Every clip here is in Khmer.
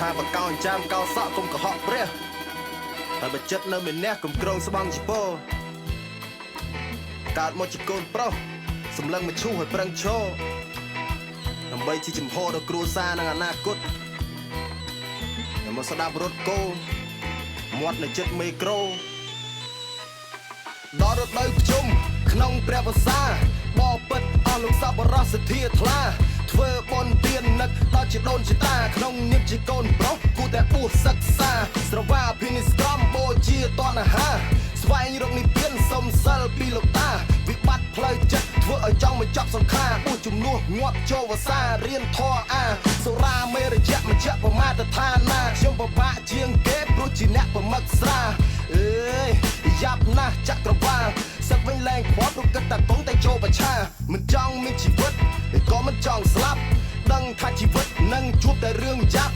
ថាបកោចាំកោសក់កុំកុហកព្រះហើយបើចិត្តនៅមានអ្នកកុំក្រងស្បង់ជីពោកើតមកជាកូនប្រុសសម្លឹងមកឈូសឲ្យប្រឹងឈរដើម្បីជាចំហដល់គ្រួសារនិងអនាគតហើយមកស្ដាប់រត់គោមាត់នៅចិត្តមេក្រូដល់រដូវភ្ជុំក្នុងព្រះវស្សាបពិតអស់លោកសប្បុរសសទ្ធាថ្លាធ្វើបុណ្យទាននឹកដល់ជាដូនជាតាក្នុងនាមជាកូនប្រុសគួរតែបួសសិក្សាស្រវាភិនិស្ក្រមបូជាតណ្ហាស្វែងរកនិព្វានសុំសិលពីលោកតាវិបត្តិផ្លូវចិត្តធ្វើឲ្យចង់មកចាប់សង្ខារបួសជំនួសងាប់ចូលវសារៀនធរអាសុរាមេរយៈមជ្ឈប្រមាទឋានាខ្ញុំពិបាកជាងគេព្រោះជាអ្នកប្រមឹកស្រាអើយយ៉ាប់ណាស់ចក្រវាលសឹកវិញលែងខ្វល់ព្រោះគិតតែកងតែចូលប្រឆាមិនចង់មានជីវិតក៏មិនចង់ស្លាប់ដឹងថាជីវិតនឹងជួបតែរឿងយ៉ាប់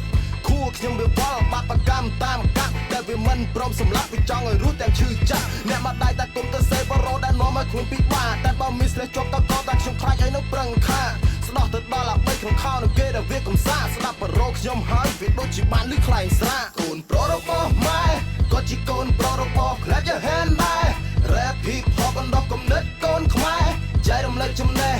ខួរខ្ញុំវាវល់បាបកម្មតាមកាក់តែវាមិនព្រមសម្លាប់វាចង់ឲ្យរស់ទាំងឈឺចាក់អ្នកមកដៃតែគុំទៅសេបរោដែលនាំឲ្យខ្លួនពិបាកតែបើមានស្លេះជាប់តកតែខ្ញុំខ្លាចឲ្យនៅប្រឹងខាស្ដោះទៅដល់អាបីក្នុងខោនឹងគេដែលវាកំសាស្ដាប់បរោខ្ញុំហើយវាដូចជាបានលឺខ្លែងស្រាកូនប្រុសរបស់ម៉ែក៏ជាកូនប្រុសរបស់ខ្លាចយហែនដែរ Rap hip hop បណ្ដោះគំនិតកូនខ្មែរចែករំលែកចំណេះ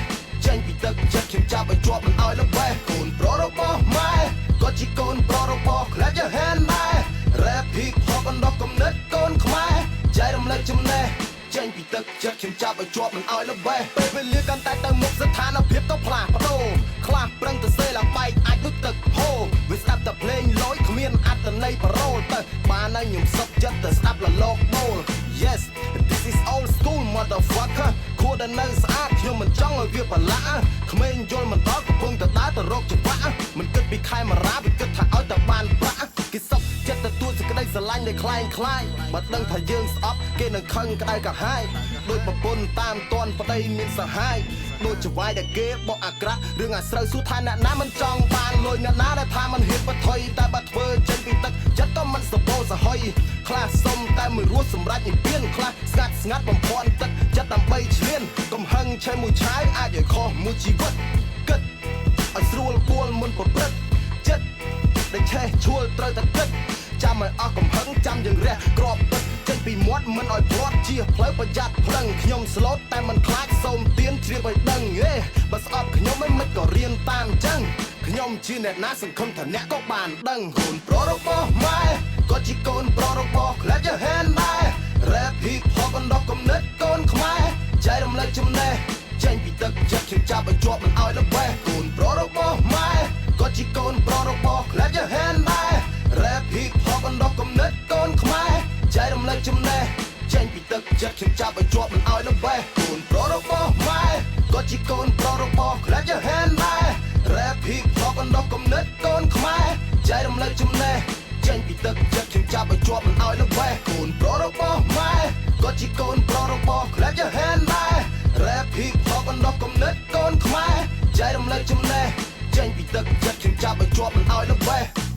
ចេញពីទឹកចិត្តខ្ញុំចាប់ឲ្យជាប់មិនឲ្យល្បេះកូនប្រុសរបស់ម៉ែក៏ជាកូនប្រុសរបស់ខ្លាចយហែនដែរ Rap hip hop បណ្ដោះគំនិតកូនខ្មែរចែករំលែកចំណេះចេញពីទឹកចិត្តខ្ញុំចាប់ឲ្យជាប់មិនឲ្យល្បេះពេលវេលាកាន់តែទៅមុខស្ថានភាពក៏ផ្លាស់ប្ដូរខ្លះប្រឹងទៅសេឡើងបែកអាចដូចទឹកហូរវាស្ដាប់តែភ្លេងលយគ្មានអត្ថន័យប្រូលទៅបានហើយខ្ញុំសុខចិត្តទៅស្ដាប់លលោកបូល Yes this is old school motherfucker ខួរដែលនៅស្អាតខ្ញុំមិនចង់ឲ្យវាប្រឡាក់ក្មេងយល់មិនដល់កំពុងតែដើរទៅរកច្បាក់មិនគិតពីខែមរាវាគិតថាឲ្យតែបានប្រាក់គេសុខចិត្តទទួលសេចក្តីស្រឡាញ់ដែលคล้ายคล้ายបើដឹងថាយើងស្អប់គេនឹងខឹងក្តៅកាហាយដូចប្រពន្ធតាមតន់ប្តីមានសហាយដូចចវាយដែលគេបោកអាក្រក់រឿងអាស្រូវសួរថាអ្នកណាមិនចង់បានលុយអ្នកណាដែលថាមិនហ៊ានបថុយតែបើធ្វើចេញពីទឹកចិត្តក៏មិនសបោសហុយខ្លះសុំតែមួយរស់សម្រាប់និព្វានខ្លះស្ងាត់បំភាន់ទឹកចិត្តដើម្បីឈ្លានកំហឹងឆេះមួយឆាវអាចឲ្យខុសមួយជីវិតគិតឲ្យស្រួលបួលមុនប្រព្រឹត្តចិត្តដែលឆេះឈួលត្រូវតែគិតចាំឲ្យអស់កំហឹងចាំយើងរះក្របទឹកចេញពីមាត់មិនឲ្យព្រាត់ជាផ្លូវប្រយ័ត្នផ្លឹងខ្ញុំស្លូតតែមិនខ្លាចសូមទៀនជ្រាបឲ្យដឹងបើស្អប់ខ្ញុំមិនក៏រៀនតាមចឹងខ្ញុំជាអ្នកណាសង្ឃឹមថាអ្នកក៏បានដឹងកូនប្រុសរបស់ម៉ែក៏ជាកូនប្រុសរបស់ខ្លាចយហែនដែរ Rap hip hop បណ្ដោះគំនិតកូនខ្មែរចែករំលែកចំណេះចេញពីទឹកចិត្តខ្ញុំចាប់ឲ្យជាប់មិនឲ្យល្បេះកូនប្រុសរបស់ម៉ែក៏ជាកូនប្រុសរបស់ខ្លាចយហែនដែរ Rap hip hop បណ្ដោះគំនិតកូនខ្មែរចែករំលែកចំណេះចេញពីទឹកចិត្តខ្ញុំចាប់ឲ្យជាប់មិនឲ្យល្បេះកូនប្រុសរបស់ម៉ែក៏ជាកូនប្រុសរបស់ខ្លាចយហែនដែរ Rap hip hop បណ្ដោះគំនិតកូនខ្មែរចែករំលែកចំណេះចេញពីទឹកចិត្តខ្ញុំចាប់ឲ្យជាប់មិនឲ្យល្បេះកូនប្រុសរបស់ម៉ែក៏ជាកូនប្រុសរបស់ខ្លាចយហែនដែរ Rap hip hop បណ្ដោះគំនិតកូនខ្មែរចែករំលែកចំណេះចេញពីទឹកចិត្តខ្ញុំចាប់ឲ្យជាប់មិនឲ្យល្បេះ